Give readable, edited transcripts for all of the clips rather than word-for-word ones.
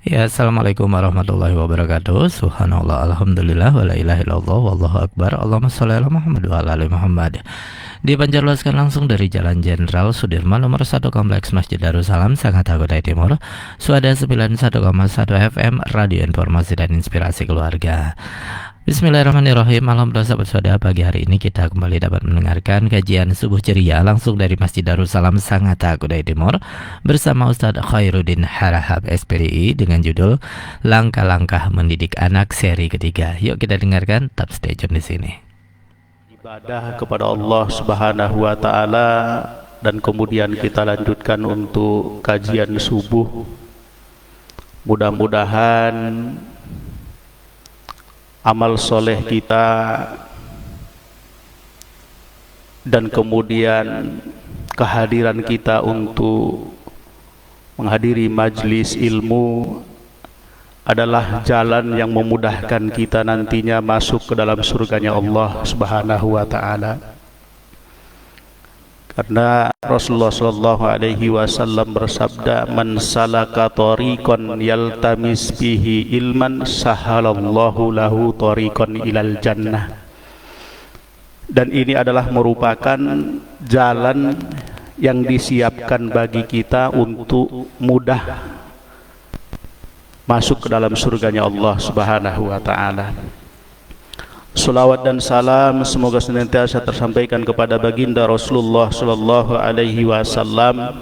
Ya, assalamualaikum warahmatullahi wabarakatuh. Subhanallah, alhamdulillah, wa la ilaha illallah, wallahu akbar. Allahumma sholli ala Muhammad wa ala ali Muhammad. Dipancarluaskan langsung dari Jalan Jenderal Sudirman nomor 1 Kompleks Masjid Darussalam, Sangat Kutai Timur. Suada 91,1 FM, Radio Informasi dan Inspirasi Keluarga. Bismillahirrahmanirrahim. Alhamdulillah sahabat saudara, pagi hari ini kita kembali dapat mendengarkan kajian subuh ceria langsung dari Masjid Darussalam Sangatta Kutai Timur bersama Ustadz Khairuddin Harahap SPDI dengan judul Langkah-langkah Mendidik Anak seri ketiga. Yuk kita dengarkan, tetap stay tune di sini. Ibadah kepada Allah Subhanahu wa taala, dan kemudian kita lanjutkan untuk kajian subuh. Mudah-mudahan amal soleh kita dan kemudian kehadiran kita untuk menghadiri majlis ilmu adalah jalan yang memudahkan kita nantinya masuk ke dalam surganya Allah Subhanahu wa taala. Karena Rasulullah sallallahu alaihi wasallam bersabda, "Man salaka tariqan yaltamis bihi ilman sahalallahu lahu tariqan ilal jannah." Dan ini adalah merupakan jalan yang disiapkan bagi kita untuk mudah masuk ke dalam surganya Allah Subhanahu wa taala. Salawat dan salam semoga senantiasa tersampaikan kepada baginda Rasulullah sallallahu alaihi wasallam.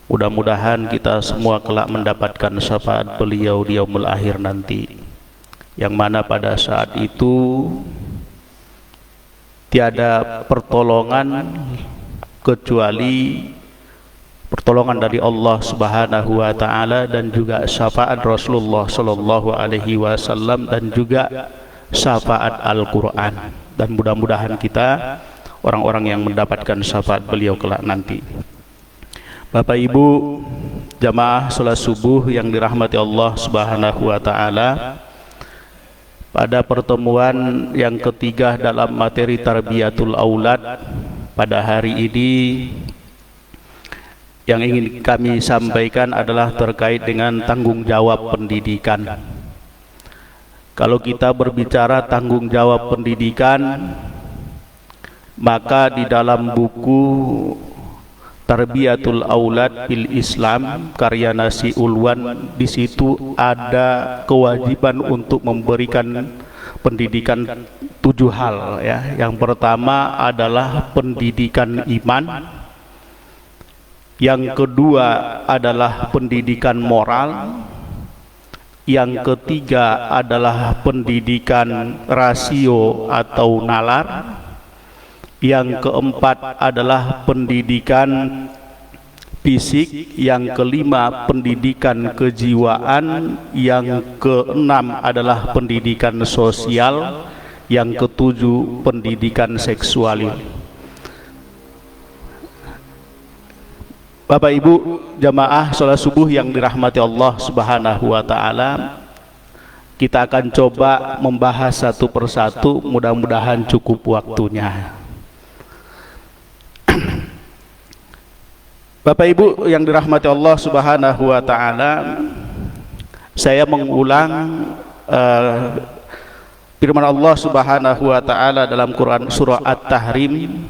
Mudah-mudahan kita semua kelak mendapatkan syafaat beliau di yaumul akhir nanti, yang mana pada saat itu tiada pertolongan kecuali pertolongan dari Allah Subhanahu wa taala, dan juga syafaat Rasulullah sallallahu alaihi wasallam, dan juga syafaat Al-Quran. Dan mudah-mudahan kita orang-orang yang mendapatkan syafaat beliau kelak nanti. Bapak Ibu jamaah salat subuh yang dirahmati Allah Subhanahu wa taala, pada pertemuan yang ketiga dalam materi tarbiyatul aulad pada hari ini, yang ingin kami sampaikan adalah terkait dengan tanggung jawab pendidikan. Kalau kita berbicara tanggung jawab pendidikan, maka di dalam buku Tarbiyatul Aulad fil Islam karya Nasi Ulwan, di situ ada kewajiban untuk memberikan pendidikan 7 hal ya. Yang pertama adalah pendidikan iman, yang kedua adalah pendidikan moral, yang ketiga adalah pendidikan rasio atau nalar, yang keempat adalah pendidikan fisik, yang kelima pendidikan kejiwaan, yang keenam adalah pendidikan sosial, yang ketujuh pendidikan seksual. Bapak Ibu jamaah salat subuh yang dirahmati Allah Subhanahu wa taala, kita akan coba membahas satu persatu, mudah-mudahan cukup waktunya. Bapak Ibu yang dirahmati Allah Subhanahu wa taala, saya mengulang firman Allah Subhanahu wa taala dalam Quran surah At-Tahrim,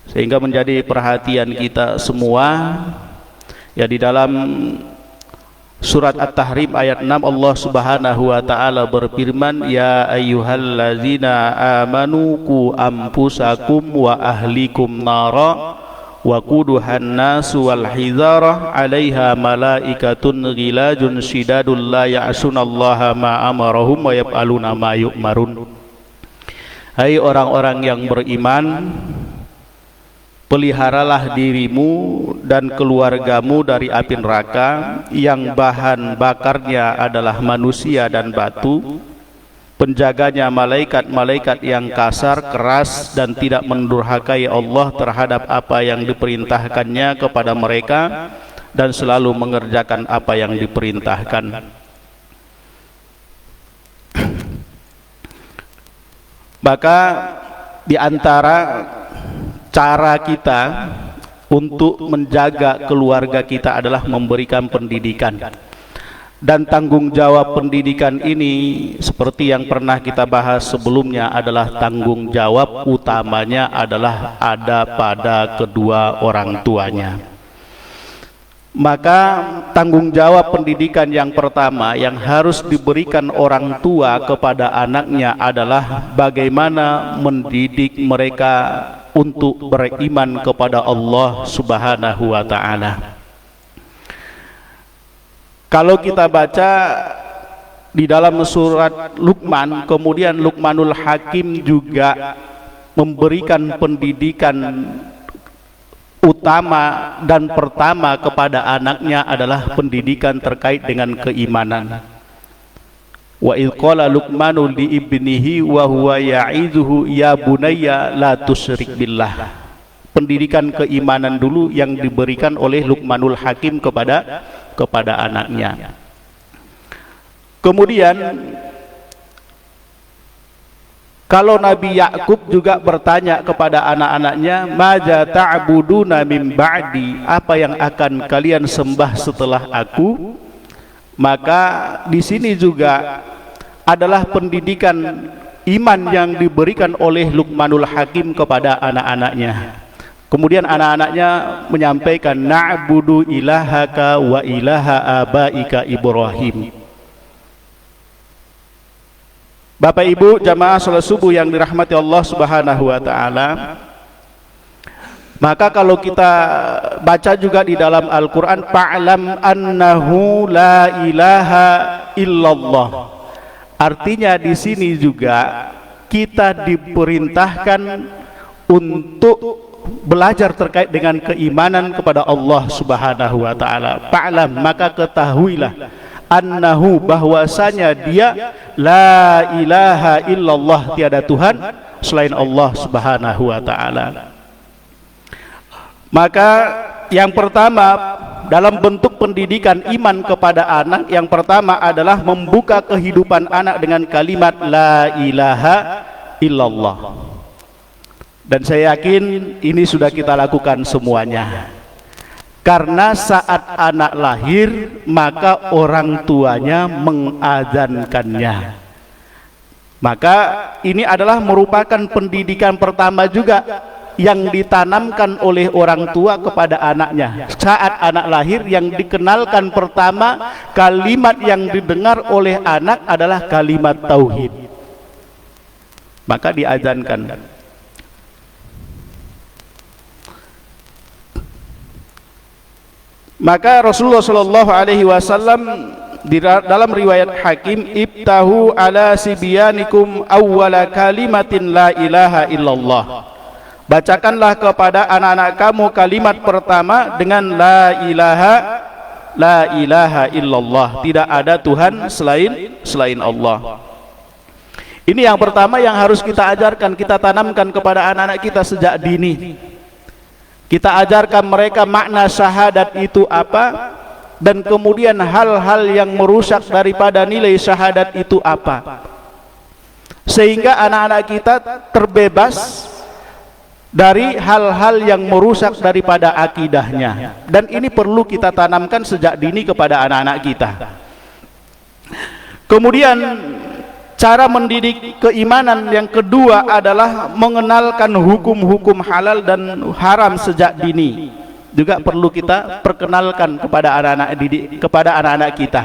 sehingga menjadi perhatian kita semua. Ya, di dalam surat At-Tahrim ayat 6 Allah Subhanahu wa taala berfirman, "Ya ayyuhallazina amanu qu anfusakum wa ahlikum nara wa quduhan nasu wal hizarah 'alaiha malaikatun ghilajun shidadul la ya'sunallaha ma amarahum wa yaf'aluna ma yu'marun." Hai orang-orang yang beriman, peliharalah dirimu dan keluargamu dari api neraka yang bahan bakarnya adalah manusia dan batu, penjaganya malaikat-malaikat yang kasar, keras, dan tidak mendurhakai Allah terhadap apa yang diperintahkannya kepada mereka, dan selalu mengerjakan apa yang diperintahkan. Maka di antara cara kita untuk menjaga keluarga kita adalah memberikan pendidikan. Dan tanggung jawab pendidikan ini seperti yang pernah kita bahas sebelumnya adalah tanggung jawab utamanya adalah ada pada kedua orang tuanya. Maka tanggung jawab pendidikan yang pertama yang harus diberikan orang tua kepada anaknya adalah bagaimana mendidik mereka untuk beriman kepada Allah Subhanahu wa ta'ala. Kalau kita baca di dalam surat Luqman, kemudian Luqmanul Hakim juga memberikan pendidikan utama dan pertama kepada anaknya adalah pendidikan terkait dengan keimanan. Wa idh qala Luqmanu li ibnihi wa huwa ya'izuhu ya bunayya la tusyrik billah. Pendidikan keimanan dulu yang diberikan oleh Luqmanul Hakim kepada anaknya. Kemudian kalau Nabi Yakub juga bertanya kepada anak-anaknya, "Maja ta'buduna min ba'di?" Apa yang akan kalian sembah setelah aku? Maka di sini juga adalah pendidikan iman yang diberikan oleh Luqmanul Hakim kepada anak-anaknya. Kemudian anak-anaknya menyampaikan, "Na'budu ilahaka wa ilaha abaika Ibrahim." Bapak Ibu jamaah salat subuh yang dirahmati Allah Subhanahu wa taala, maka kalau kita baca juga di dalam Al-Qur'an, "Fa'lam annahu la ilaha illallah." Artinya di sini juga kita diperintahkan untuk belajar terkait dengan keimanan kepada Allah Subhanahu wa taala. Fa'lam, maka ketahuilah, annahu, bahwasanya dia la ilaha illallah, tiada Tuhan selain Allah Subhanahu wa taala. Maka yang pertama dalam bentuk pendidikan iman kepada anak, yang pertama adalah membuka kehidupan anak dengan kalimat la ilaha illallah. Dan saya yakin ini sudah kita lakukan semuanya. Karena saat anak lahir, maka orang tuanya mengadzankannya. Maka ini adalah merupakan pendidikan pertama juga yang ditanamkan oleh orang tua kepada anaknya. Saat anak lahir, yang dikenalkan pertama, kalimat yang didengar oleh anak adalah kalimat tauhid. Maka diadzankan. Maka Rasulullah Shallallahu Alaihi Wasallam di dalam riwayat Hakim, "Ibtahu ala sibyanikum awwala kalimatin la ilaha illallah." Bacakanlah kepada anak-anak kamu kalimat pertama dengan la ilaha illallah. Tidak ada Tuhan selain Allah. Ini yang pertama yang harus kita ajarkan, kita tanamkan kepada anak-anak kita sejak dini. Kita ajarkan mereka makna syahadat itu apa, dan kemudian hal-hal yang merusak daripada nilai syahadat itu apa, sehingga anak-anak kita terbebas dari hal-hal yang merusak daripada akidahnya. Dan ini perlu kita tanamkan sejak dini kepada anak-anak kita. Kemudian cara mendidik keimanan yang kedua adalah mengenalkan hukum-hukum halal dan haram sejak dini. Juga perlu kita perkenalkan kepada anak-anak kita.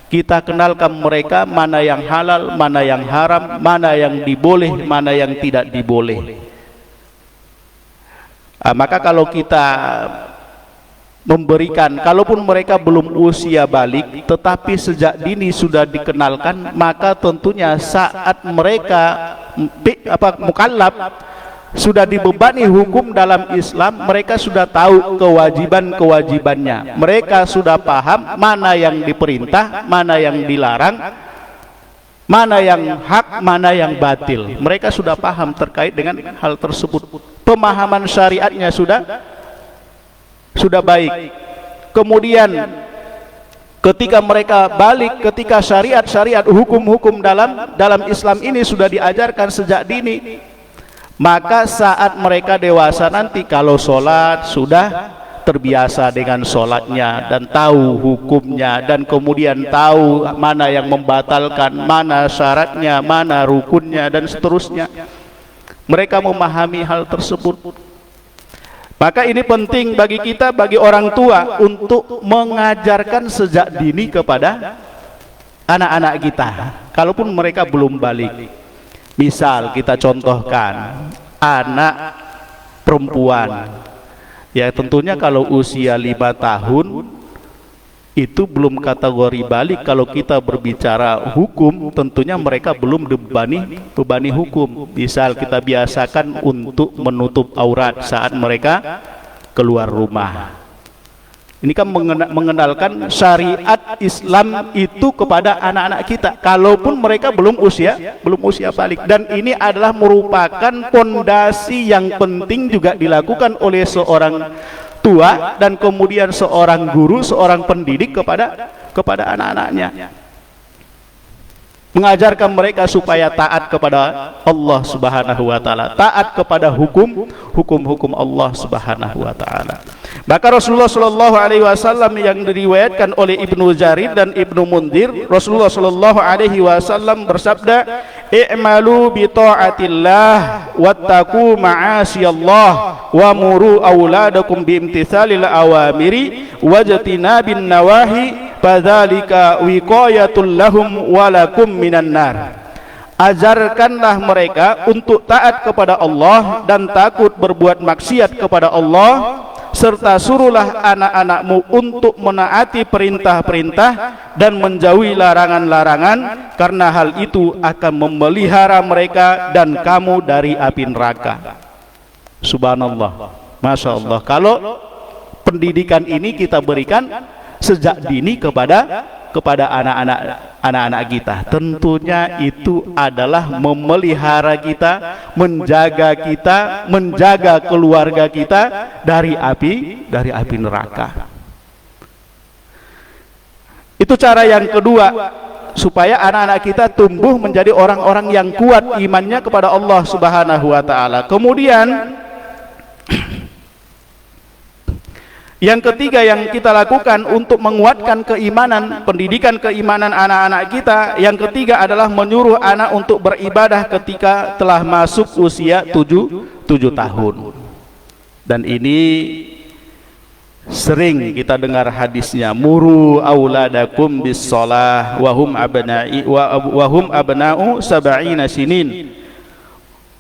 Kita kenalkan mereka mana yang halal, mana yang haram, mana yang diboleh, mana yang tidak diboleh. Maka kalau kita memberikan, kalaupun mereka belum usia balik tetapi sejak dini sudah dikenalkan, maka tentunya saat mereka mukallaf, sudah dibebani hukum dalam Islam, mereka sudah tahu kewajiban-kewajibannya. Mereka sudah paham mana yang diperintah, mana yang dilarang, mana yang hak, mana yang batil. Mereka sudah paham terkait dengan hal tersebut. Pemahaman syariatnya sudah baik. Kemudian ketika mereka balik, ketika syariat hukum-hukum dalam Islam ini sudah diajarkan sejak dini, maka saat mereka dewasa nanti, kalau sholat sudah terbiasa dengan sholatnya dan tahu hukumnya, dan kemudian tahu mana yang membatalkan, mana syaratnya, mana rukunnya, dan seterusnya. Mereka memahami hal tersebut. Maka ini penting bagi kita, bagi orang tua, untuk mengajarkan sejak dini kepada anak-anak kita, kalaupun mereka belum balik. Misal kita contohkan anak perempuan, ya tentunya kalau usia 5 tahun itu belum kategori balik. Kalau kita berbicara hukum, tentunya mereka belum bebani hukum. Misal kita biasakan untuk menutup aurat saat mereka keluar rumah. Ini kan mengenalkan syariat Islam itu kepada anak-anak kita, kalaupun mereka belum usia balik. Dan ini adalah merupakan pondasi yang penting juga dilakukan oleh seorang tua dan kemudian seorang guru, seorang pendidik kepada anak-anaknya, mengajarkan mereka supaya taat kepada Allah Subhanahu wa taala, taat kepada hukum Allah Subhanahu wa taala. Maka Rasulullah sallallahu alaihi wasallam yang diriwayatkan oleh Ibnu Jarir dan Ibnu Mundir, Rasulullah sallallahu alaihi wasallam bersabda, "I'malu bi ta'atillah wattaqu ma'asiyallah wa muru auladakum bi imtithalil awamiri wajtinabin nawahi fadzalika wiqayatul lahum walakum minan nar." Ajarkanlah mereka untuk taat kepada Allah dan takut berbuat maksiat kepada Allah, serta suruhlah anak-anakmu untuk menaati perintah-perintah dan menjauhi larangan-larangan, karena hal itu akan memelihara mereka dan kamu dari api neraka. Subhanallah, Masya Allah. Kalau pendidikan ini kita berikan sejak dini kepada anak-anak kita, tentunya itu adalah memelihara kita, menjaga keluarga kita dari api neraka. Itu cara yang kedua, supaya anak-anak kita tumbuh menjadi orang-orang yang kuat imannya kepada Allah Subhanahu wa taala. Kemudian yang ketiga yang kita lakukan untuk menguatkan keimanan, pendidikan keimanan anak-anak kita, yang ketiga adalah menyuruh anak untuk beribadah ketika telah masuk usia 7 tahun. Dan ini sering kita dengar hadisnya, muru auladakum bis shalah wa hum abna'u sab'ina sinin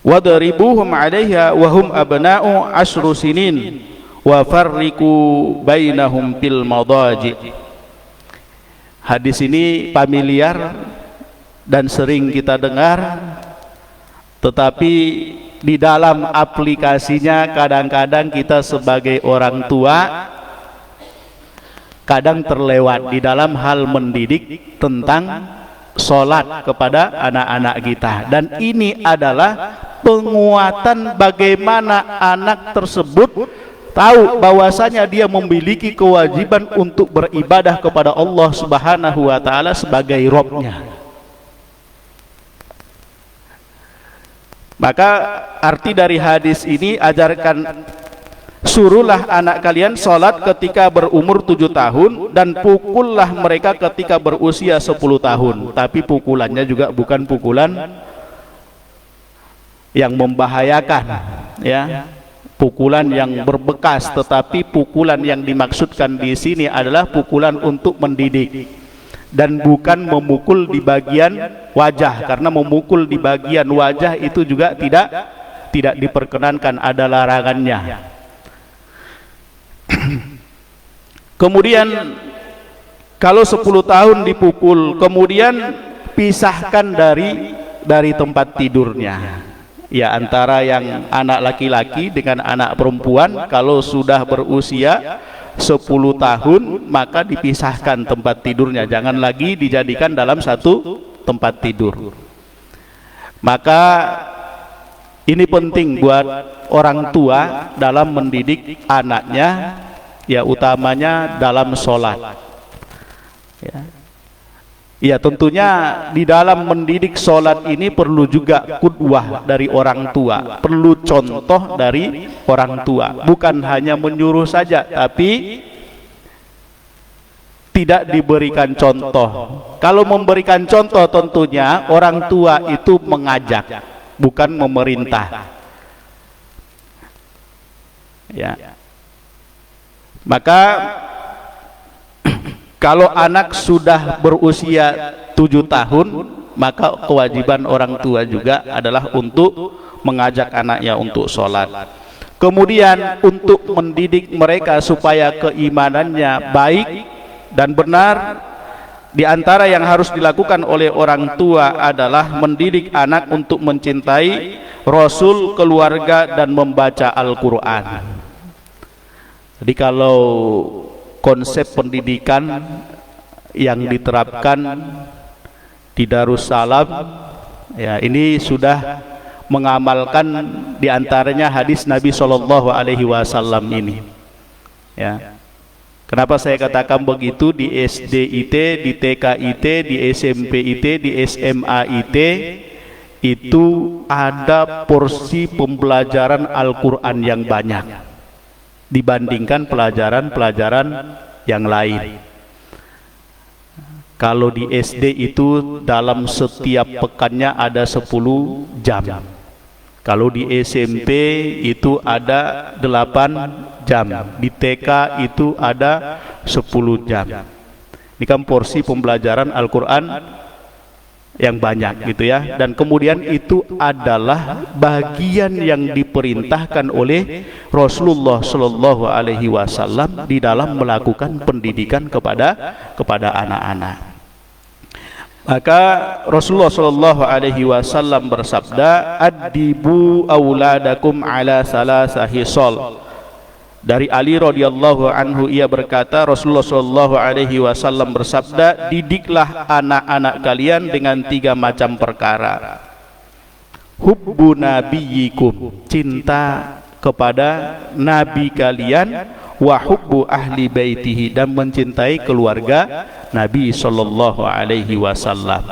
wadribuhum 'alaiha wa hum abna'u 10 sinin wa farriqu bainahum fil madaji. Hadis ini familiar dan sering kita dengar, tetapi di dalam aplikasinya kadang-kadang kita sebagai orang tua kadang terlewat di dalam hal mendidik tentang sholat kepada anak-anak kita. Dan ini adalah penguatan bagaimana anak tersebut tahu bahwasanya dia memiliki kewajiban untuk beribadah kepada Allah Subhanahu wa taala sebagai Rabb-nya. Maka arti dari hadis ini, suruhlah anak kalian sholat ketika berumur 7 tahun dan pukullah mereka ketika berusia 10 tahun. Tapi pukulannya juga bukan pukulan yang membahayakan, ya. Pukulan yang berbekas, tetapi pukulan yang dimaksudkan di sini adalah pukulan untuk mendidik dan bukan memukul di bagian wajah, karena memukul di bagian wajah itu juga tidak diperkenankan, ada larangannya. Kemudian kalau 10 tahun dipukul, kemudian pisahkan dari tempat tidurnya. Ya, antara yang anak laki-laki dengan anak perempuan, kalau sudah berusia 10 tahun maka dipisahkan tempat tidurnya, jangan lagi dijadikan dalam satu tempat tidur. Maka ini penting buat orang tua dalam mendidik anaknya, ya utamanya dalam sholat, ya. Ya, tentunya di dalam mendidik sholat ini perlu juga qudwah dari orang tua, perlu contoh dari orang tua, bukan hanya menyuruh saja tapi tidak diberikan contoh. Kalau memberikan contoh tentunya orang tua itu mengajak, bukan memerintah. Ya. Maka kalau anak sudah berusia 7 tahun, maka kewajiban orang tua juga adalah untuk mengajak anaknya untuk sholat. Kemudian untuk mendidik mereka supaya keimanannya baik dan benar, di antara yang harus dilakukan oleh orang tua adalah mendidik anak untuk mencintai Rasul, keluarga, dan membaca Al-Quran. Jadi kalau konsep pendidikan yang diterapkan di Darussalam, ya, ini sudah mengamalkan diantaranya hadis Nabi Shallallahu Alaihi Wasallam ini. Ya, kenapa saya katakan begitu? Di SD IT, di TK IT, di SMP IT, di SMA IT itu ada porsi pembelajaran Al-Quran yang banyak dibandingkan pelajaran-pelajaran yang lain. Kalau di SD itu dalam setiap pekannya ada 10 jam. Kalau di SMP itu ada 8 jam. Di TK itu ada 10 jam. Ini kan porsi pembelajaran Al-Quran yang banyak gitu ya. Dan kemudian itu adalah bagian yang diperintahkan oleh Rasulullah Shallallahu Alaihi Wasallam di dalam melakukan pendidikan kepada anak-anak. Maka Rasulullah Shallallahu Alaihi Wasallam bersabda, "Adibu auladakum ala salasa hisal." Dari Ali radhiyallahu anhu ia berkata, Rasulullah sallallahu alaihi wasallam bersabda, didiklah anak-anak kalian dengan 3 macam perkara. Hubbu nabiyyikum, cinta kepada nabi kalian, wa hubbu ahli baitihi, dan mencintai keluarga Nabi sallallahu alaihi wasallam.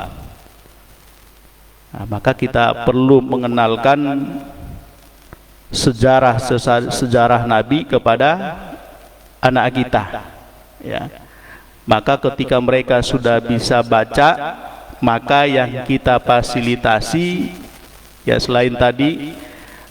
Nah, maka kita perlu mengenalkan sejarah Nabi kepada anak kita, ya. Maka ketika mereka sudah bisa baca, maka yang kita fasilitasi, ya, selain tadi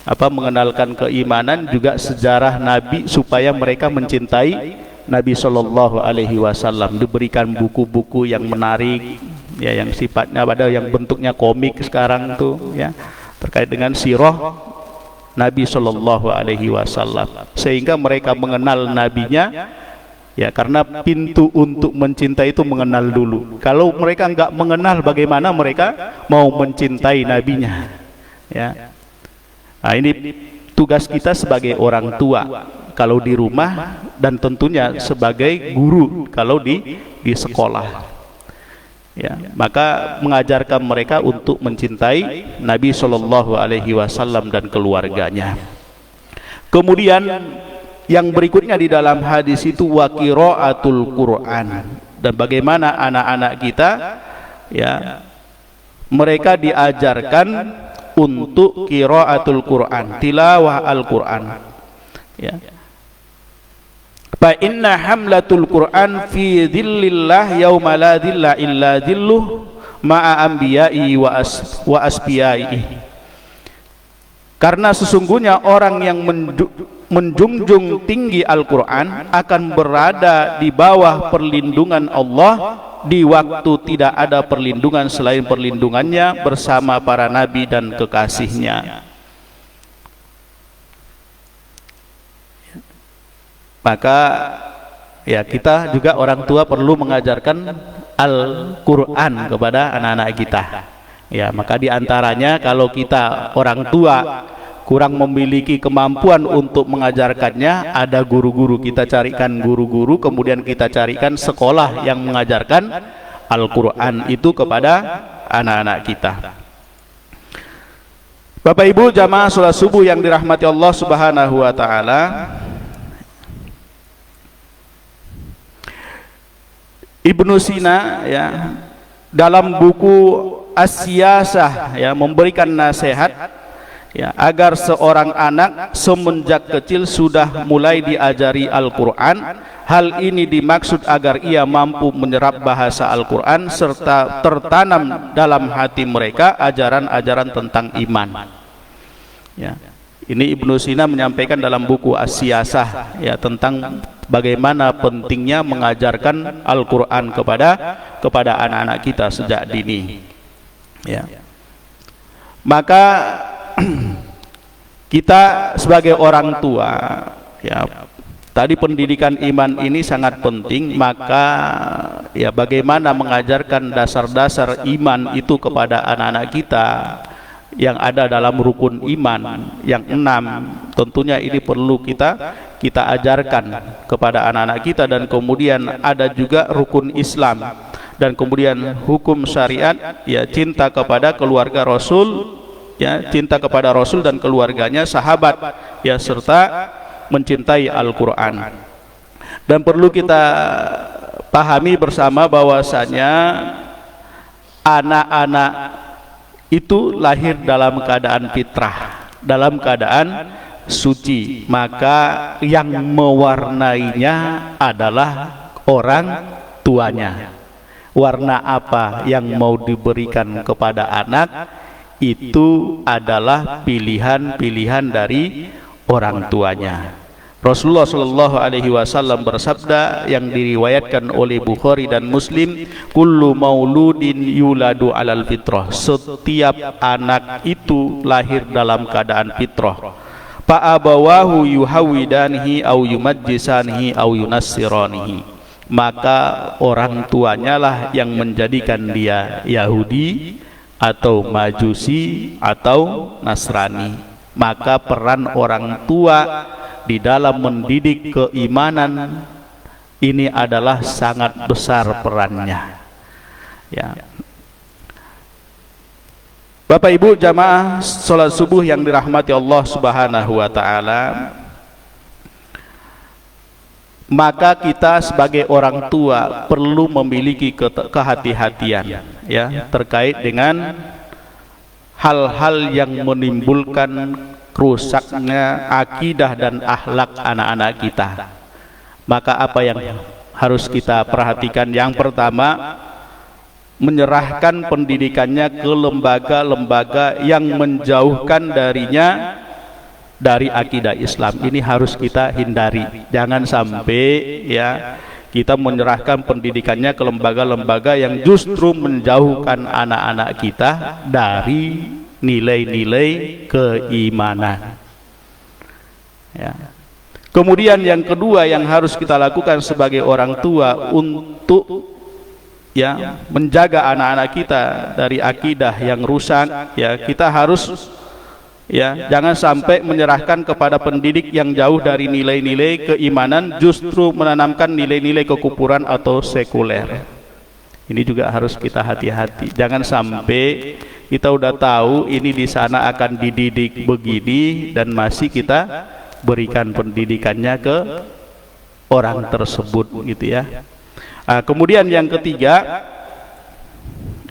mengenalkan keimanan, juga sejarah Nabi supaya mereka mencintai Nabi Shallallahu Alaihi Wasallam. Diberikan buku-buku yang menarik, ya, yang sifatnya ada yang bentuknya komik sekarang tuh, ya, terkait dengan sirah Nabi Shallallahu Alaihi Wasallam, sehingga mereka mengenal nabinya, ya, karena pintu untuk mencintai itu mengenal dulu. Kalau mereka nggak mengenal, bagaimana mereka mau mencintai nabinya, ya. Nah, ini tugas kita sebagai orang tua kalau di rumah, dan tentunya sebagai guru kalau di sekolah. Ya, maka mengajarkan mereka untuk mencintai Nabi Shallallahu Alaihi Wasallam dan keluarganya. Kemudian yang berikutnya di dalam hadis itu wa qiraatul Quran, dan bagaimana anak-anak kita, ya, mereka diajarkan untuk qiraatul Quran, tilawah Al-Quran, ya. Fa inna hamlatul Quran fi dhillillah yauma la dhilla illa dhilluh ma'a anbiya'i wa asbiyai. Karena sesungguhnya orang yang menjunjung tinggi Al-Quran akan berada di bawah perlindungan Allah di waktu tidak ada perlindungan selain perlindungannya, bersama para nabi dan kekasihnya. Maka, ya, kita juga orang tua perlu mengajarkan Al-Quran kepada anak-anak kita, ya. Maka diantaranya kalau kita orang tua kurang memiliki kemampuan untuk mengajarkannya, ada guru-guru, kita carikan guru-guru, kemudian kita carikan sekolah yang mengajarkan Al-Quran itu kepada anak-anak kita. Bapak Ibu jamaah sholat subuh yang dirahmati Allah Subhanahu wa Ta'ala, Ibnu Sina, ya, dalam buku As-Siyasah ya, memberikan nasihat ya, agar seorang anak semenjak kecil sudah mulai diajari Al-Quran. Hal ini dimaksud agar ia mampu menyerap bahasa Al-Quran serta tertanam dalam hati mereka ajaran-ajaran tentang iman ya. Ini Ibnu Sina menyampaikan dalam buku As-Siyasah ya, tentang bagaimana pentingnya mengajarkan Al-Quran kepada anak-anak kita sejak dini ya. Maka kita sebagai orang tua ya, tadi pendidikan iman ini sangat penting. Maka ya, bagaimana mengajarkan dasar-dasar iman itu kepada anak-anak kita yang ada dalam rukun iman yang 6, tentunya ini perlu kita ajarkan kepada anak-anak kita. Dan kemudian ada juga rukun Islam, dan kemudian hukum syariat ya, cinta kepada keluarga Rasul ya, cinta kepada Rasul dan keluarganya, sahabat ya, serta mencintai Al-Quran. Dan perlu kita pahami bersama bahwasanya anak-anak itu lahir dalam keadaan fitrah, dalam keadaan suci. Maka yang mewarnainya adalah orang tuanya. Warna apa yang mau diberikan kepada anak itu adalah pilihan-pilihan dari orang tuanya. Rasulullah Shallallahu Alaihi Wasallam bersabda yang diriwayatkan oleh Bukhari dan Muslim, kullu mauludin yuladu alal fitrah, setiap anak itu lahir dalam keadaan fitrah. Fa'abawahu yuhawidanihi au yumajjisanihi au yunassiranihi, maka orang tuanya lah yang menjadikan dia Yahudi atau Majusi atau Nasrani. Maka peran orang tua di dalam mendidik keimanan ini adalah sangat besar perannya ya. Bapak Ibu jamaah salat subuh yang dirahmati Allah Subhanahu wa taala, maka kita sebagai orang tua perlu memiliki kehati-hatian ya, terkait dengan hal-hal yang menimbulkan rusaknya akidah dan akhlak anak-anak kita. Maka apa yang harus kita perhatikan? Yang pertama, menyerahkan pendidikannya ke lembaga-lembaga yang menjauhkan darinya dari akidah Islam. Ini harus kita hindari. Jangan sampai ya, kita menyerahkan pendidikannya ke lembaga-lembaga yang justru menjauhkan anak-anak kita dari nilai-nilai keimanan ya. Kemudian yang kedua yang harus kita lakukan sebagai orang tua untuk ya, menjaga anak-anak kita dari akidah yang rusak ya, kita harus ya, jangan sampai menyerahkan kepada pendidik yang jauh dari nilai-nilai keimanan, justru menanamkan nilai-nilai kekufuran atau sekuler. Ini juga harus kita hati-hati. Jangan sampai kita udah tahu ini di sana akan dididik begini dan masih kita berikan pendidikannya ke orang tersebut gitu ya. Kemudian yang ketiga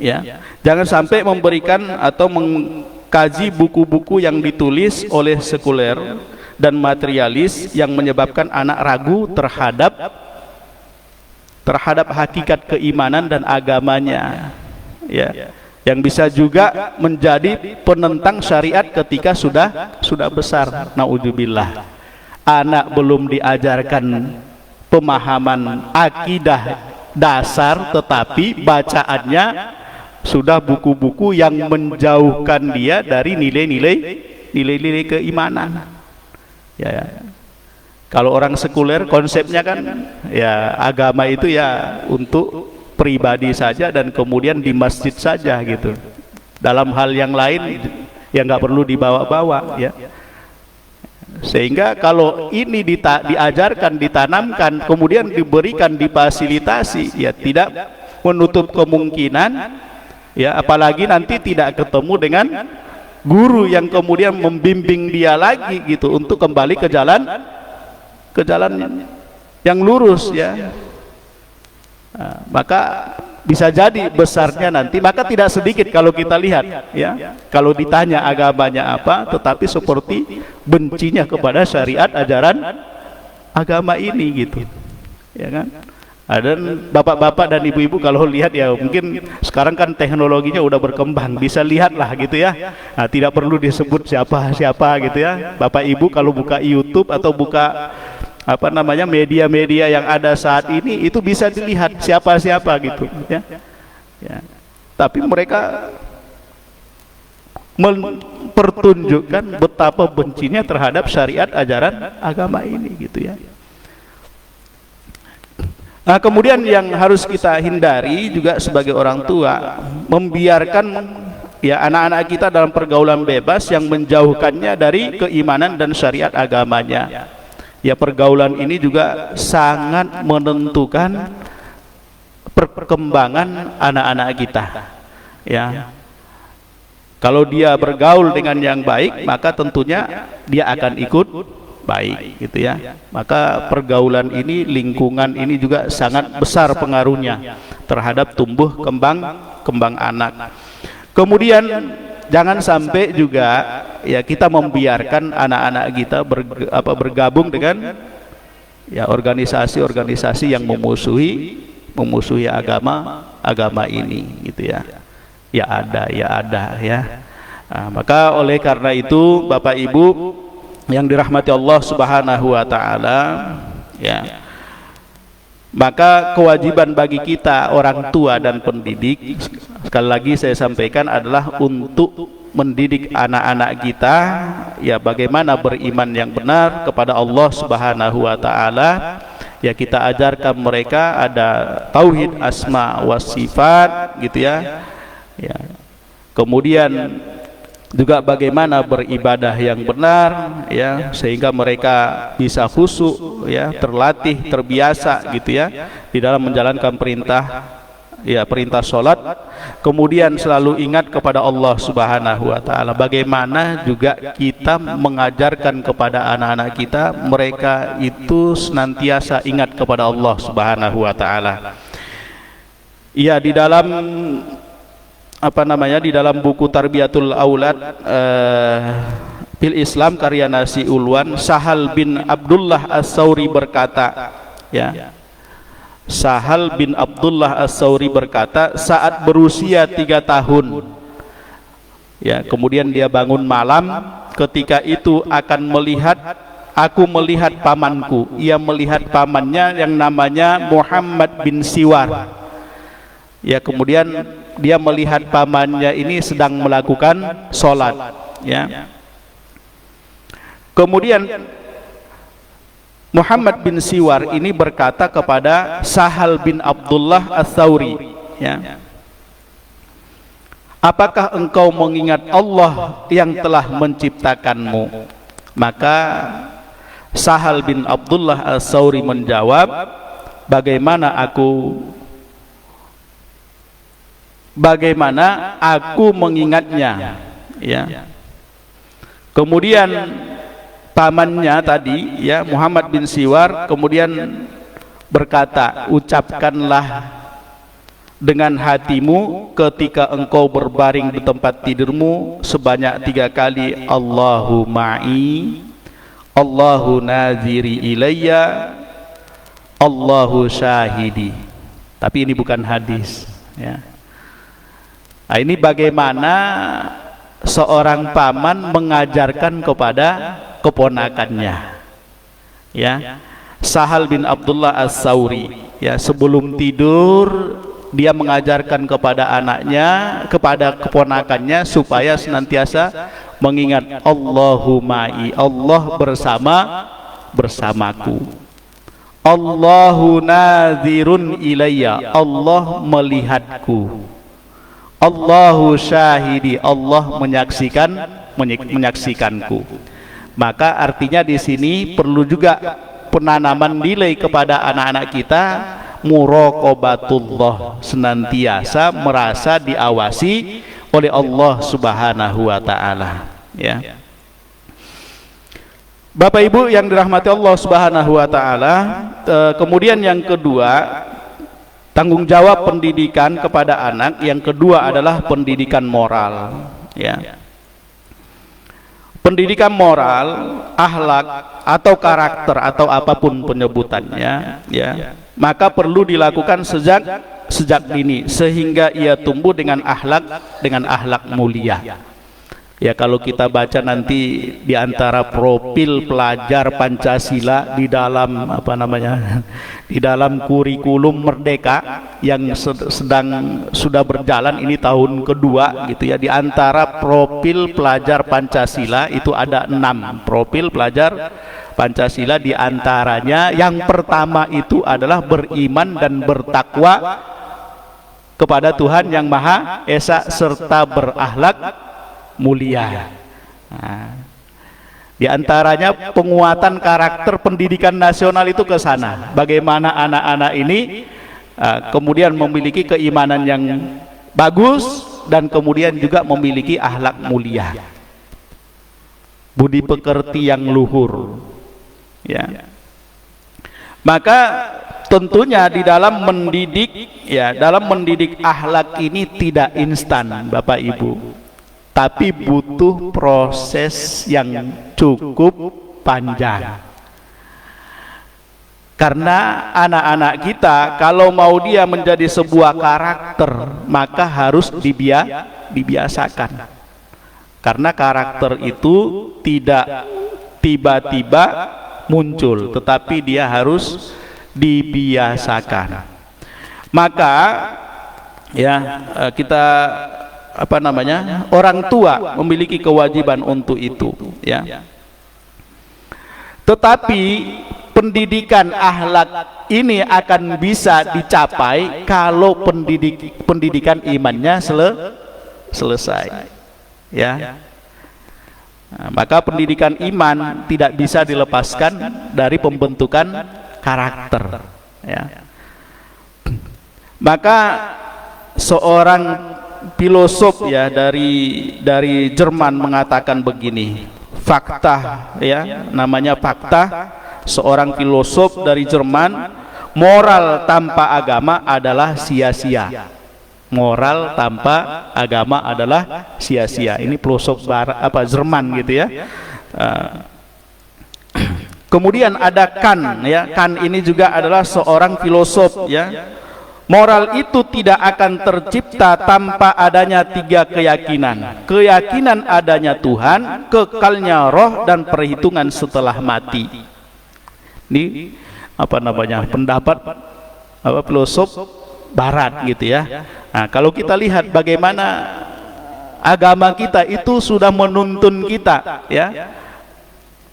ya, jangan sampai memberikan atau mengkaji buku-buku yang ditulis oleh sekuler dan materialis yang menyebabkan anak ragu terhadap hakikat keimanan dan agamanya ya, yang bisa juga menjadi penentang syariat ketika sudah besar. Naudzubillah, anak belum diajarkan pemahaman akidah dasar, tetapi bacaannya sudah buku-buku yang menjauhkan dia dari nilai-nilai keimanan ya. Kalau orang sekuler konsepnya kan ya, agama itu ya untuk pribadi saja dan kemudian di masjid saja gitu. Dalam hal yang lain ya nggak perlu dibawa-bawa ya. Sehingga kalau ini diajarkan, ditanamkan, kemudian diberikan, difasilitasi ya, tidak menutup kemungkinan ya, apalagi nanti tidak ketemu dengan guru yang kemudian membimbing dia lagi gitu untuk kembali ke jalan yang lurus ya. Maka bisa jadi besarnya nanti, maka tidak sedikit kalau kita lihat ya, kalau ditanya agamanya apa, tetapi seperti bencinya kepada syariat ajaran agama ini gitu, ya kan. Dan bapak-bapak dan ibu-ibu kalau lihat ya, mungkin sekarang kan teknologinya udah berkembang, bisa lihatlah gitu ya. Nah, tidak perlu disebut siapa gitu ya. Bapak ibu kalau buka YouTube atau buka apa namanya media-media yang ada saat ini, itu bisa dilihat siapa-siapa gitu ya. Ya. Tapi mereka mempertunjukkan betapa bencinya terhadap syariat ajaran agama ini gitu ya. Nah, kemudian yang harus kita hindari juga sebagai orang tua, membiarkan ya anak-anak kita dalam pergaulan bebas yang menjauhkannya dari keimanan dan syariat agamanya. Ya, pergaulan ini juga sangat menentukan perkembangan anak-anak kita. Ya. Kalau dia bergaul dengan yang baik, maka tentunya dia akan ikut baik gitu ya. Maka pergaulan ini, lingkungan ini juga sangat besar pengaruhnya terhadap tumbuh kembang anak. Kemudian jangan sampai juga ya kita membiarkan anak-anak kita bergabung dengan ya organisasi-organisasi yang memusuhi agama ini gitu ya. Ya ada ya. Nah, maka oleh karena itu Bapak Ibu yang dirahmati Allah Subhanahu wa taala, ya, maka kewajiban bagi kita orang tua dan pendidik, sekali lagi saya sampaikan, adalah untuk mendidik anak-anak kita ya bagaimana beriman yang benar kepada Allah Subhanahu wa taala. Ya, kita ajarkan mereka ada tauhid asma wa sifat gitu ya. Ya. Kemudian juga bagaimana beribadah yang benar ya, sehingga mereka bisa khusyuk ya, terlatih, terbiasa gitu ya di dalam menjalankan perintah salat. Kemudian selalu ingat kepada Allah Subhanahu wa taala. Bagaimana juga kita mengajarkan kepada anak-anak kita, mereka itu senantiasa ingat kepada Allah Subhanahu wa taala. Ya, di dalam di dalam buku Tarbiyatul Aulad fil Islam karya Nasi Ulwan, Sahal bin Abdullah As-Sauri berkata ya, Sahal bin Abdullah As-Sauri berkata, saat berusia 3 tahun ya, kemudian dia bangun malam, ketika itu aku melihat pamanku. Ia melihat pamannya yang namanya Muhammad bin Siwar ya, kemudian dia melihat pamannya ini sedang melakukan sholat ya. Kemudian Muhammad bin Siwar ini berkata kepada Sahal bin Abdullah As-Sauri ya, apakah engkau mengingat Allah yang telah menciptakanmu? Maka Sahal bin Abdullah As-Sauri menjawab, bagaimana aku mengingatnya ya. Kemudian pamannya tadi ya, Muhammad bin Siwar, kemudian berkata, ucapkanlah dengan hatimu ketika engkau berbaring di tempat tidurmu sebanyak 3 kali, Allahu ma'i, Allahu naziri ilayya, Allahu syahidi. Tapi ini bukan hadis ya. Nah, ini bagaimana seorang paman mengajarkan kepada keponakannya ya. Sahal bin Abdullah As-Sauri ya, sebelum tidur dia mengajarkan kepada anaknya, kepada keponakannya, supaya senantiasa mengingat Allahu ma'i, Allah bersamaku, Allahu nazirun ilayya, Allah melihatku, Allahu syahidi, Allah menyaksikanku. Maka artinya di sini perlu juga penanaman nilai kepada anak-anak kita, muraqabatullah, senantiasa merasa diawasi oleh Allah Subhanahu wa taala ya. Bapak Ibu yang dirahmati Allah Subhanahu wa taala, kemudian yang kedua tanggung jawab pendidikan kepada anak. Yang kedua adalah pendidikan moral, ya. Pendidikan moral, akhlak atau karakter atau apapun penyebutannya, ya, maka perlu dilakukan sejak dini sehingga ia tumbuh dengan akhlak mulia. Ya, kalau kita baca nanti di antara profil pelajar Pancasila di dalam di dalam kurikulum Merdeka yang sudah berjalan ini tahun kedua gitu ya, di antara profil pelajar Pancasila itu ada 6 profil pelajar Pancasila. Di antaranya yang pertama itu adalah beriman dan bertakwa kepada Tuhan Yang Maha Esa serta berakhlak mulia. Nah, di antaranya penguatan karakter pendidikan nasional itu ke sana. Bagaimana anak-anak ini kemudian memiliki keimanan yang bagus dan kemudian juga memiliki akhlak mulia, budi pekerti yang luhur, ya. Maka tentunya di dalam mendidik akhlak ini tidak instan, Bapak Ibu, tapi butuh proses yang cukup panjang. Karena anak-anak kita kalau mau dia menjadi sebuah karakter, maka harus dibiasakan. Karena karakter itu tidak tiba-tiba muncul, tetapi dia harus dibiasakan. Maka ya, kita orang tua memiliki kewajiban untuk itu, ya. Tetapi pendidikan akhlak ini akan bisa dicapai kalau pendidikan imannya selesai, ya. Nah, maka pendidikan iman tidak bisa dilepaskan dari pembentukan karakter, ya. Maka seorang filosof ya dari Jerman mengatakan begini, fakta, ya, namanya fakta, seorang filosof dari Jerman, moral tanpa agama adalah sia-sia. Moral tanpa agama adalah sia-sia. Ini filosof Jerman gitu ya. Kemudian ada Kant, ya. Kant ini juga adalah seorang filosof, ya. Moral itu tidak akan tercipta tanpa adanya 3 keyakinan. Keyakinan adanya Tuhan, kekalnya roh, dan perhitungan setelah mati. Ini pendapat filosof barat gitu ya. Nah, kalau kita lihat bagaimana agama kita itu sudah menuntun kita, ya.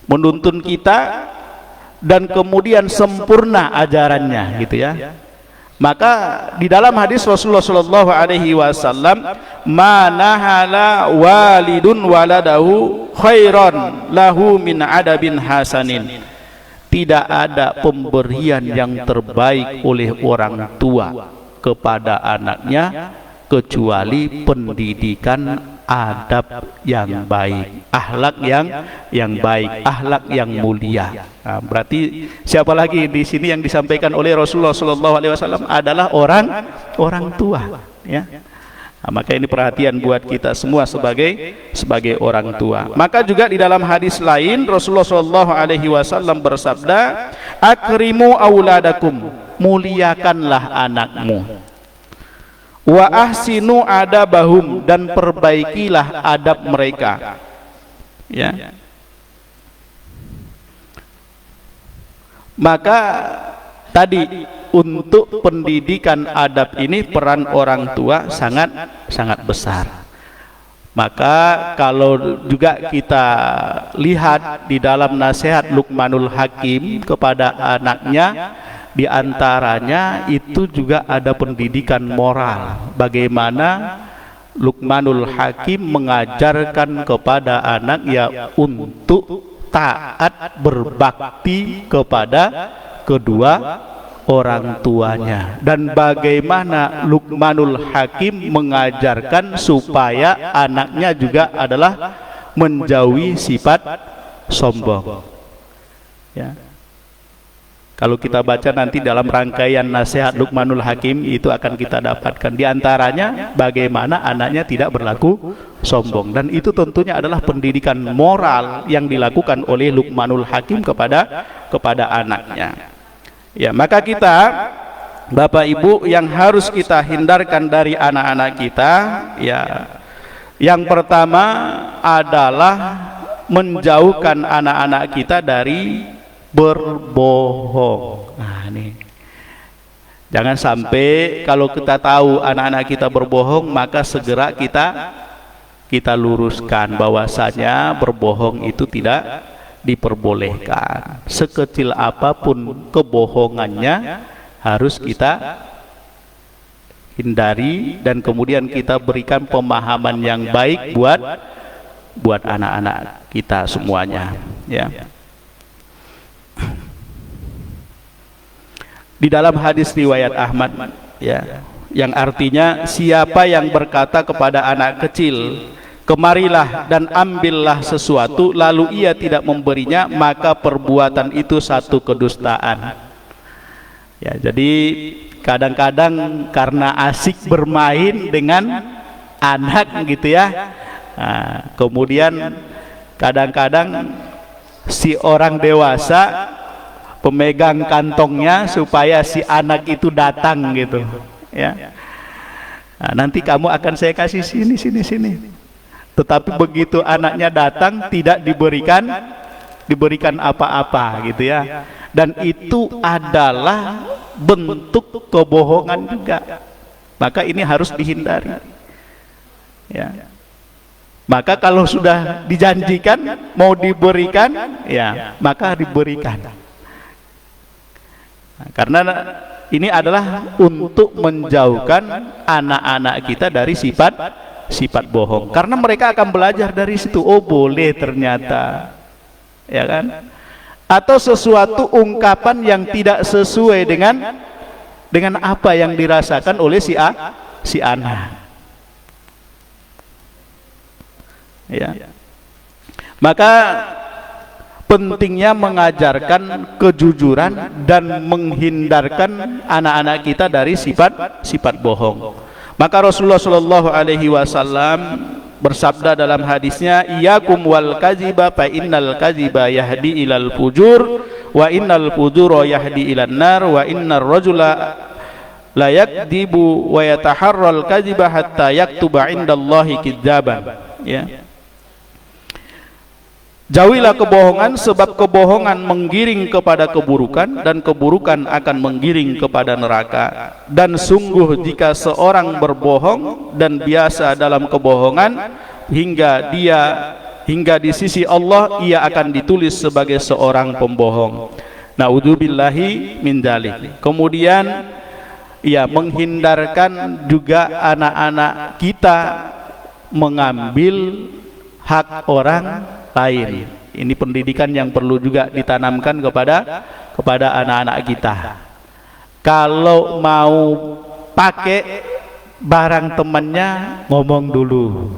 Menuntun kita dan kemudian sempurna ajarannya gitu ya. Maka di dalam hadis Rasulullah Shallallahu Alaihi Wasallam, manahala walidun waladahu khairon lahu min adabin hasanin. Tidak ada pemberian yang terbaik oleh orang tua kepada anaknya kecuali pendidikan adab yang baik, akhlak yang baik, akhlak yang mulia. Nah, berarti siapa lagi di sini yang disampaikan oleh Rasulullah Shallallahu Alaihi Wasallam adalah orang tua, ya. Nah, maka ini perhatian buat kita semua sebagai orang tua. Maka juga di dalam hadis lain Rasulullah Shallallahu Alaihi Wasallam bersabda, akrimu auladakum, muliakanlah anakmu. Wa ahsinu adabahum, dan perbaikilah adab mereka, ya. Maka tadi untuk pendidikan adab ini peran orang tua sangat besar. Maka kalau juga kita lihat di dalam nasihat Luqmanul Hakim kepada anaknya, di antaranya itu juga ada pendidikan moral. Bagaimana Luqmanul Hakim mengajarkan kepada anak ya untuk taat berbakti kepada kedua orang tuanya, dan bagaimana Luqmanul Hakim mengajarkan supaya anaknya juga adalah menjauhi sifat sombong, ya. Kalau kita baca nanti dalam rangkaian nasihat Luqmanul Hakim itu akan kita dapatkan. Di antaranya bagaimana anaknya tidak berlaku sombong. Dan itu tentunya adalah pendidikan moral yang dilakukan oleh Luqmanul Hakim kepada anaknya. Ya, maka kita Bapak Ibu yang harus kita hindarkan dari anak-anak kita, ya, yang pertama adalah menjauhkan anak-anak kita dari berbohong. Nah, ini jangan sampai kalau kita tahu anak-anak kita berbohong, maka segera kita luruskan bahwasanya berbohong itu tidak diperbolehkan. Sekecil apapun kebohongannya harus kita hindari, dan kemudian kita berikan pemahaman yang baik buat anak-anak kita semuanya, ya. Di dalam hadis riwayat Ahmad, ya, yang artinya siapa yang berkata kepada anak kecil, kemarilah dan ambillah sesuatu, lalu ia tidak memberinya, maka perbuatan itu satu kedustaan. Ya, jadi kadang-kadang karena asik bermain dengan anak gitu ya, nah, kemudian kadang-kadang si orang dewasa pemegang kantongnya supaya si anak itu datang gitu, ya. Nah, nanti kamu akan saya kasih sini. Tetapi begitu anaknya datang tidak diberikan apa-apa gitu ya. Dan itu adalah bentuk kebohongan juga. Maka ini harus dihindari. Ya. Maka kalau sudah dijanjikan mau diberikan, ya, maka diberikan. Karena ini adalah untuk menjauhkan anak-anak kita dari sifat bohong. Karena mereka akan belajar dari situ. Oh, boleh ternyata, ya kan? Atau sesuatu ungkapan yang tidak sesuai dengan apa yang dirasakan oleh si anak. Ya. Maka pentingnya mengajarkan kejujuran dan menghindarkan anak-anak kita dari sifat bohong. Maka Rasulullah Shallallahu Alaihi Wasallam bersabda dalam hadisnya, "Iyyakum wal kadziba fa innal kadziba yahdi ilal fujur wa innal fujura yahdi ilan nar wa innar rajula la yakdibu wa yataharral kadziba hatta yaktuba indallahi kidzaban." Ya. Jauhilah kebohongan, sebab kebohongan menggiring kepada keburukan, dan keburukan akan menggiring kepada neraka. Dan sungguh jika seorang berbohong dan biasa dalam kebohongan hingga di sisi Allah ia akan ditulis sebagai seorang pembohong. Naudzubillahi min dzalik. Kemudian ia menghindarkan juga anak-anak kita mengambil hak orang lain. Ini pendidikan yang perlu juga ditanamkan kepada anak-anak kita. Kalau mau pakai barang temannya, ngomong dulu,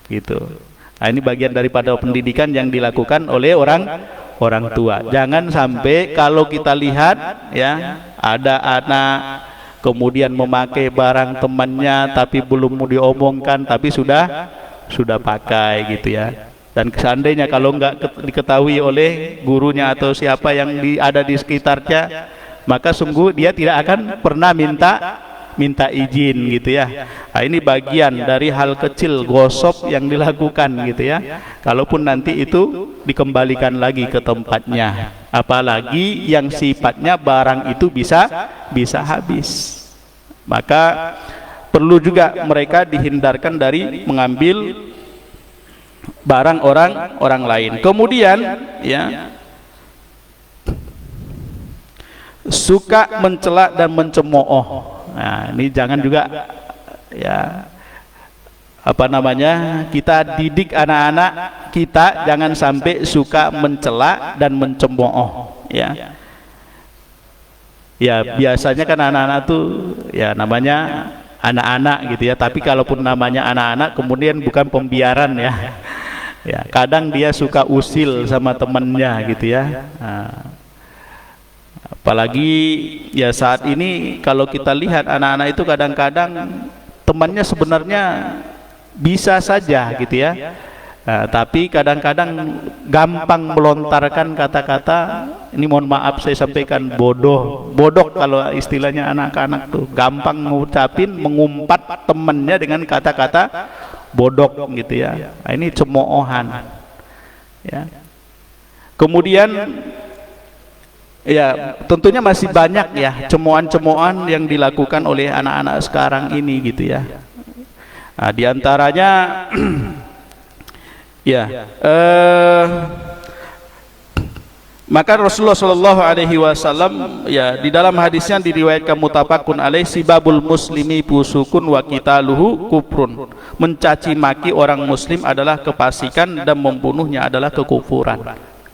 gitu. Nah, ini bagian daripada pendidikan yang dilakukan oleh orang tua. Jangan sampai kalau kita lihat, ya, ada anak kemudian memakai barang temannya tapi belum mau diomongkan, tapi sudah pakai gitu ya. Dan seandainya kalau nggak diketahui oleh gurunya atau siapa yang ada di sekitarnya, maka sungguh dia tidak akan pernah minta izin gitu ya. Nah, ini bagian dari hal kecil gosip yang dilakukan gitu ya. Kalaupun nanti itu dikembalikan lagi ke tempatnya, apalagi yang sifatnya barang itu bisa habis, maka perlu juga mereka dihindarkan dari mengambil barang orang lain. Kemudian, ya, suka mencela dan mencemooh. Nah, ini jangan juga, ya, kita didik anak-anak kita jangan sampai suka mencela dan mencemooh, ya. Ya, biasanya kan anak-anak tuh ya namanya anak-anak gitu ya, tapi kalaupun namanya anak-anak kemudian bukan pembiaran ya. Ya, kadang dia suka usil sama temennya gitu ya. Nah, Apalagi ya saat ini kalau kita lihat anak-anak itu kadang-kadang temannya sebenarnya bisa saja gitu ya. Nah, tapi kadang-kadang gampang melontarkan kata-kata, ini mohon maaf saya sampaikan, bodoh kalau istilahnya anak-anak tuh, gampang mengucapin, mengumpat temannya dengan kata-kata bodoh gitu ya. Nah, ini cemoohan ya. Kemudian ya tentunya masih banyak ya cemoohan-cemoohan yang dilakukan oleh anak-anak sekarang ini gitu ya. Nah, diantaranya ya, maka Rasulullah Shallallahu Alaihi Wasallam ya di dalam hadisnya diriwayatkan mutafaqun alaih, sibabul muslimi pusukun wa qitaluhu kufrun, mencaci maki orang muslim adalah kefasikan dan membunuhnya adalah kekufuran.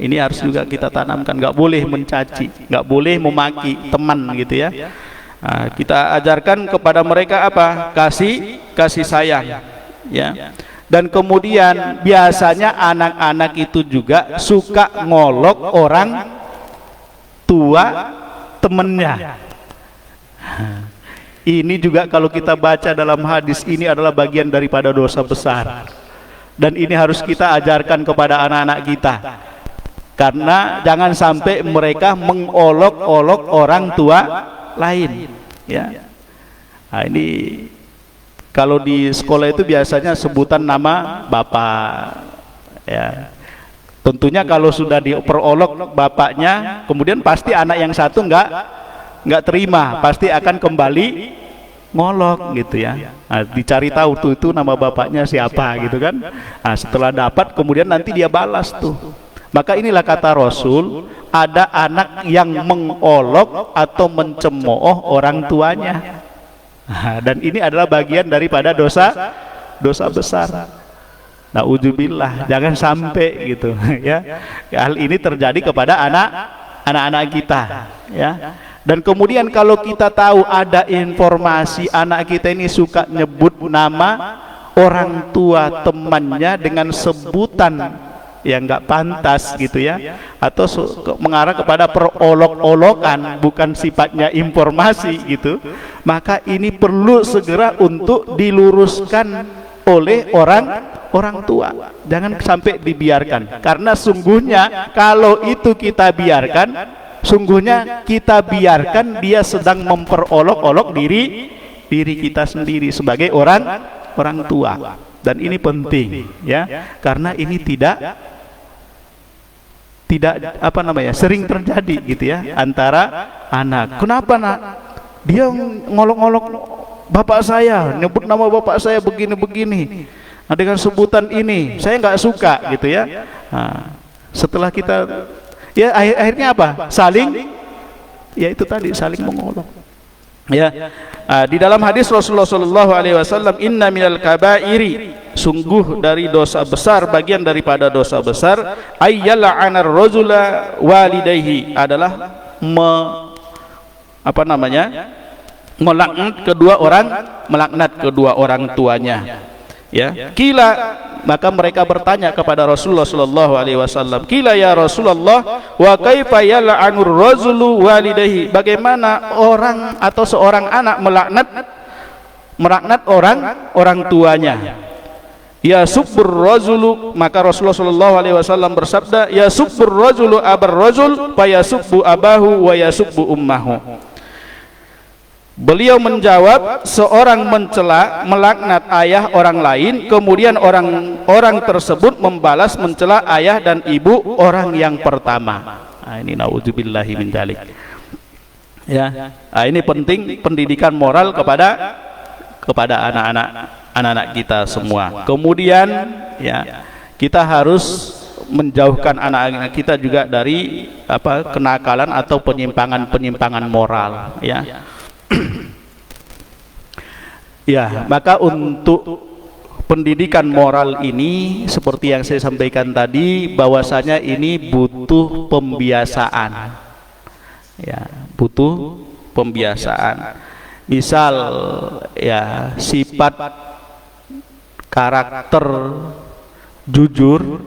Ini harus juga kita tanamkan, nggak boleh mencaci, nggak boleh memaki teman gitu ya. Nah, kita ajarkan kepada mereka apa? Kasih sayang ya. Dan kemudian biasanya anak-anak itu juga suka ngolok orang tua temennya. Ini juga kalau kita baca dalam hadis, ini adalah bagian daripada dosa besar. Dan ini harus kita ajarkan kepada anak-anak kita. Karena jangan sampai mereka mengolok-olok orang tua lain. Ya. Nah, ini kalau di sekolah itu biasanya sebutan nama bapak ya. Tentunya kalau sudah diperolok bapaknya, kemudian pasti anak yang satu nggak terima, pasti akan kembali ngolok gitu ya. Nah, dicari tahu tuh itu nama bapaknya siapa gitu kan. Nah, setelah dapat kemudian nanti dia balas tuh. Maka inilah kata Rasul, ada anak yang mengolok atau mencemooh orang tuanya. Dan ini adalah bagian daripada dosa besar. Na'udzubillah, jangan sampai gitu ya. Hal ini terjadi kepada anak-anak kita ya. Dan kemudian kalau kita tahu ada informasi anak kita ini suka nyebut nama orang tua temannya dengan sebutan yang nggak pantas gitu ya, atau mengarah kepada perolok-olokan, bukan sifatnya informasi gitu, maka ini perlu segera untuk diluruskan oleh orang tua. Jangan sampai dibiarkan, karena sungguhnya kalau itu kita biarkan, sungguhnya kita biarkan dia sedang memperolok-olok diri kita sendiri sebagai orang tua. Dan ini penting ya, karena ini tidak apa namanya, sering terjadi gitu ya antara anak. Kenapa nak? Dia ngolok-ngolok bapak saya, nyebut nama bapak saya begini-begini. Nah, dengan sebutan ini saya nggak suka gitu ya. Nah, setelah kita ya akhirnya apa? Saling, ya itu tadi, saling mengolok. Ya, di dalam hadis Rasulullah Shallallahu Alaihi Wasallam, inna minal kabairi, sungguh dari dosa besar, bagian daripada dosa besar, ayyal'anar rajula walidayhi, adalah melaknat kedua orang tuanya. Ya, kila, maka mereka bertanya kepada Rasulullah Shallallahu Alaihi Wasallam, kila ya Rasulullah, wa kaifa yal'anur rajulu walidayhi, bagaimana orang atau seorang anak melaknat orang tuanya? Ya subbur rajulu, maka Rasulullah Shallallahu Alaihi Wasallam bersabda, ya subbur rajulu abar rajul fa yasubbu abahu wa yasubbu ummahu. Beliau menjawab, seorang mencela, melaknat ayah orang lain, kemudian orang tersebut membalas mencela ayah dan ibu orang yang pertama. Nah, ini naudzubillahi min dzalik. Ya, nah, ini penting pendidikan moral kepada anak-anak kita semua. Kemudian ya, kita harus menjauhkan anak-anak kita juga dari kenakalan atau penyimpangan moral ya. Ya, maka untuk pendidikan moral ini seperti yang saya sampaikan tadi, bahwasanya ini butuh pembiasaan. Ya, butuh pembiasaan. Misal ya, sifat karakter jujur,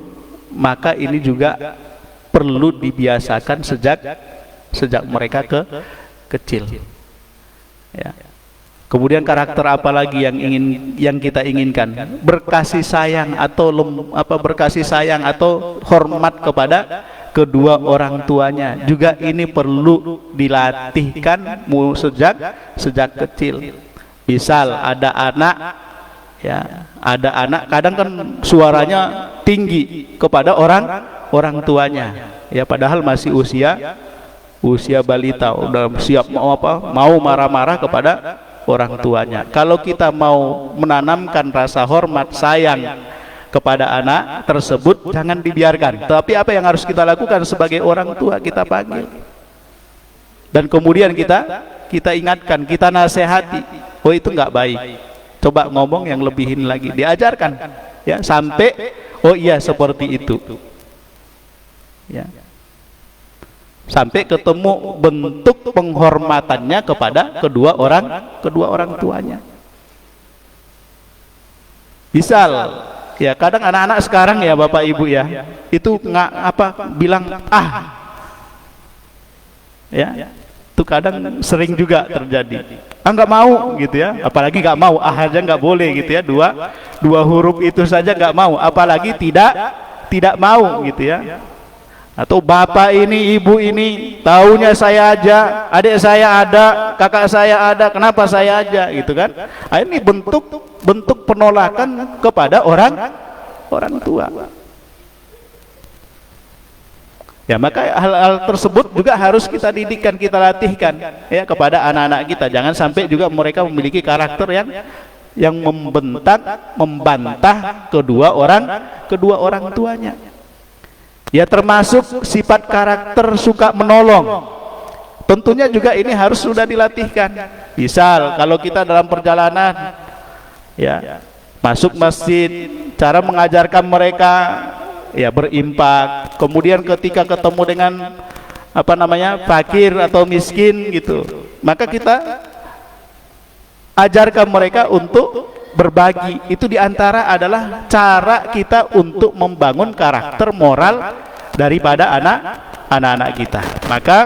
maka ini juga perlu dibiasakan sejak mereka kecil. Ya. Kemudian karakter apa lagi yang kita inginkan? Berkasih sayang atau berkasih sayang atau hormat kepada kedua orang tuanya. Juga ini perlu dilatihkan sejak kecil. Misal ada anak, ya, ada anak kadang kan suaranya tinggi kepada orang tuanya. Ya, padahal masih usia balita, udah siap mau marah-marah kepada orang tuanya. Kalau kita mau menanamkan rasa hormat sayang kepada anak tersebut, jangan dibiarkan. Tapi apa yang harus kita lakukan sebagai orang tua? Kita panggil dan kemudian kita ingatkan, kita nasihati. Oh, itu nggak baik, coba ngomong yang lebihin lagi, diajarkan, ya, sampai oh iya seperti itu, ya, sampai ketemu bentuk penghormatannya kepada kedua orang tuanya. Misal, ya, kadang anak-anak sekarang, ya Bapak Ibu, ya, itu bilang ya, itu kadang sering juga terjadi. Nggak mau gitu, ya, apalagi nggak mau, aja nggak boleh gitu, ya, dua huruf itu saja nggak mau, apalagi tidak mau gitu, ya. Atau bapak ini, ibu ini, taunya saya aja, adik saya ada, kakak saya ada, kenapa saya aja, gitu kan? Ini bentuk penolakan kepada orang tua. Ya, maka hal-hal tersebut juga harus kita didikkan, kita latihkan, ya, kepada anak-anak kita. Jangan sampai juga mereka memiliki karakter yang membantah kedua orang tuanya. Ya, termasuk sifat karakter suka menolong. Tentunya juga ini harus sudah dilatihkan. Misal kalau kita dalam perjalanan, ya, masuk masjid, cara mengajarkan mereka, ya, berimpak. Kemudian ketika ketemu dengan fakir atau miskin gitu, maka kita ajarkan mereka untuk berbagi. Itu diantara adalah cara kita untuk membangun karakter moral daripada anak-anak kita. Maka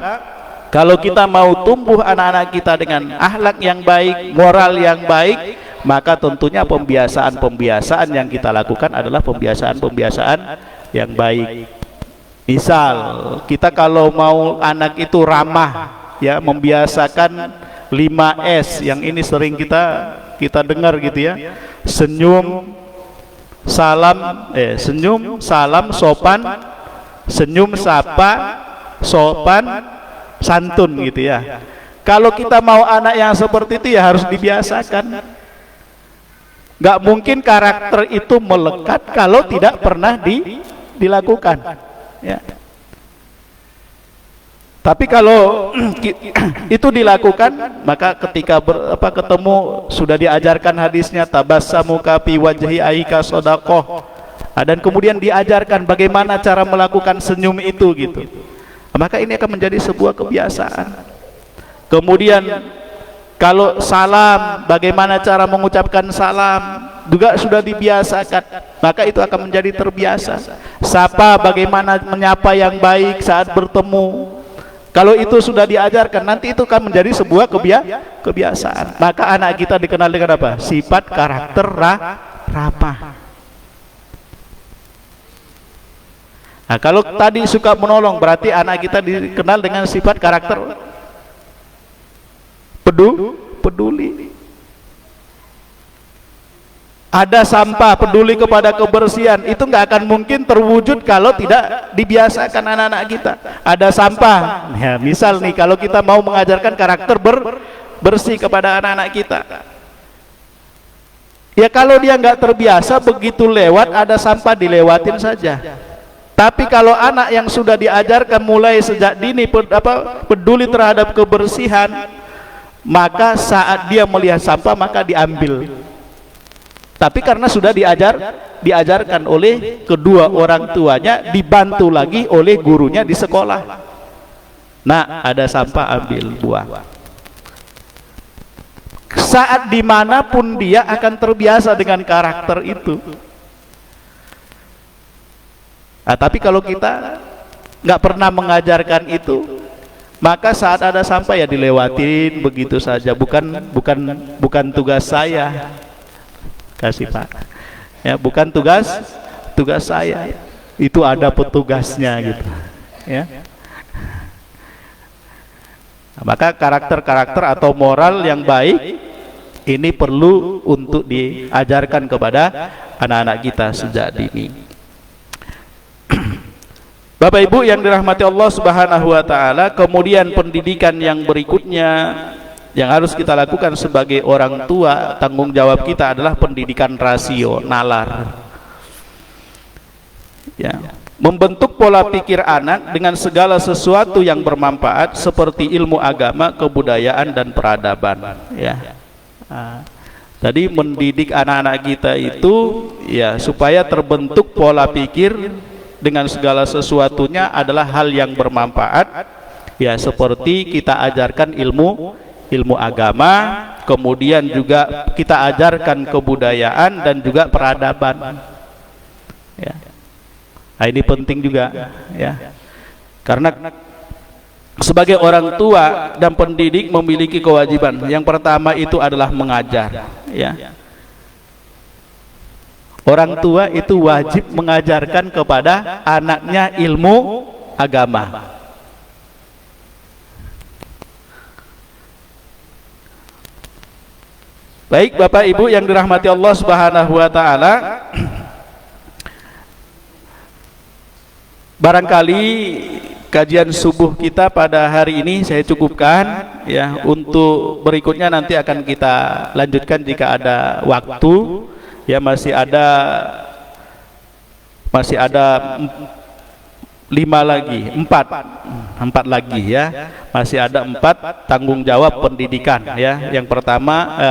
kalau kita mau tumbuh anak-anak kita dengan akhlak yang baik, moral yang baik, maka tentunya pembiasaan yang kita lakukan adalah pembiasaan yang baik. Misal kita kalau mau anak itu ramah, ya, membiasakan 5S yang ini sering kita dengar gitu, ya. Senyum, salam, sopan, senyum, sapa, sopan, santun gitu, ya. Kalau kita mau anak yang seperti itu, ya harus dibiasakan. Gak mungkin karakter itu melekat kalau tidak pernah dilakukan, ya. Tapi kalau itu dilakukan, maka ketika ketemu sudah diajarkan hadisnya tabassamu ka fi wajhi aika shadaqah. Dan kemudian diajarkan bagaimana cara melakukan senyum itu gitu. Maka ini akan menjadi sebuah kebiasaan. Kemudian kalau salam, bagaimana cara mengucapkan salam juga sudah dibiasakan, maka itu akan menjadi terbiasa. Sapa, bagaimana menyapa yang baik saat bertemu. Kalau itu sudah diajarkan, nanti itu akan menjadi sebuah kebiasaan. Maka anak kita dikenal dengan apa? Sifat karakter ramah. Nah, kalau tadi suka menolong, berarti anak kita dikenal dengan sifat karakter peduli. Ada sampah, peduli kepada kebersihan, itu nggak akan mungkin terwujud kalau tidak dibiasakan anak-anak kita. Ada sampah, ya, misal nih, kalau kita mau mengajarkan karakter bersih kepada anak-anak kita, ya, kalau dia nggak terbiasa, begitu lewat ada sampah dilewatin saja. Tapi kalau anak yang sudah diajarkan mulai sejak dini peduli terhadap kebersihan, maka saat dia melihat sampah maka diambil. Tapi karena sudah diajarkan oleh kedua orang tuanya, dibantu lagi oleh gurunya di sekolah. Nah, ada sampah, ambil, buang. Saat dimanapun dia akan terbiasa dengan karakter itu. Nah, tapi kalau kita nggak pernah mengajarkan itu, Maka saat ada sampah ya dilewatin begitu saja, bukan tugas saya. Kasih Pak. Ya, bukan tugas saya. Itu ada petugasnya gitu. Ya. Nah, maka karakter-karakter atau moral yang baik ini perlu untuk diajarkan kepada anak-anak kita sejak dini. Bapak Ibu yang dirahmati Allah Subhanahu wa taala, kemudian pendidikan yang berikutnya yang harus kita lakukan sebagai orang tua, tanggung jawab kita adalah pendidikan rasio, nalar. Ya, membentuk pola pikir anak dengan segala sesuatu yang bermanfaat seperti ilmu agama, kebudayaan dan peradaban, ya. Jadi mendidik anak-anak kita itu ya supaya terbentuk pola pikir dengan segala sesuatunya adalah hal yang bermanfaat, ya, seperti kita ajarkan ilmu agama, kemudian juga kita ajarkan kebudayaan dan juga peradaban, ya. Nah, ini penting juga, ya, karena sebagai orang tua dan pendidik memiliki kewajiban. Yang pertama itu adalah mengajar, ya. Orang tua itu wajib mengajarkan kepada anaknya ilmu agama. Baik Bapak Ibu yang dirahmati Allah Subhanahu wa taala, barangkali kajian subuh kita pada hari ini saya cukupkan, ya. Untuk berikutnya nanti akan kita lanjutkan jika ada waktu. Ya, masih ada 4 lagi, ya. Masih ada 4 tanggung jawab pendidikan, ya. Yang pertama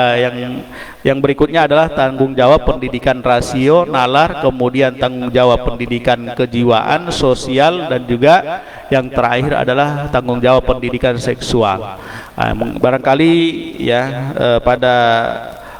yang berikutnya adalah tanggung jawab pendidikan rasio, nalar, kemudian tanggung jawab pendidikan kejiwaan, sosial, dan juga yang terakhir adalah tanggung jawab pendidikan seksual. Barangkali ya pada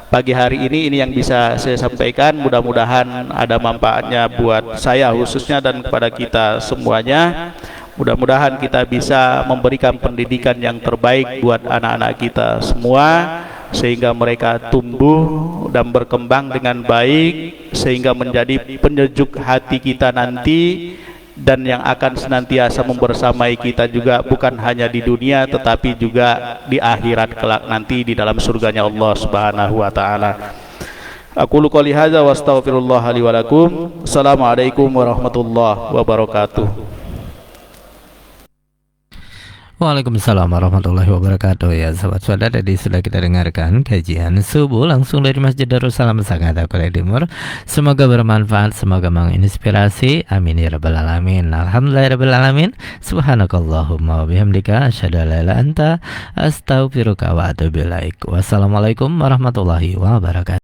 pagi hari ini yang bisa saya sampaikan, mudah-mudahan ada manfaatnya buat saya khususnya dan kepada kita semuanya. Mudah-mudahan kita bisa memberikan pendidikan yang terbaik buat anak-anak kita semua, sehingga mereka tumbuh dan berkembang dengan baik, sehingga menjadi penyejuk hati kita nanti, dan yang akan senantiasa membersamai kita juga bukan hanya di dunia tetapi juga di akhirat kelak nanti di dalam surganya Allah Subhanahu wa taala. Aqulu qouli hadza wa astaghfirullah li wa lakum. Assalamualaikum warahmatullahi wabarakatuh. Waalaikumsalam warahmatullahi wabarakatuh. Ya sahabat saudara, tadi sudah kita dengarkan kajian subuh langsung dari Masjid Darussalam Sangatta Kuala Timur. Semoga bermanfaat, semoga menginspirasi. Amin ya rabbal alamin. Alhamdulillahirabbil alamin. Subhanakallahumma wa bihamdika asyhadu an la ilaha illa anta astaghfiruka wa atubu ilaik. Wassalamualaikum warahmatullahi wabarakatuh.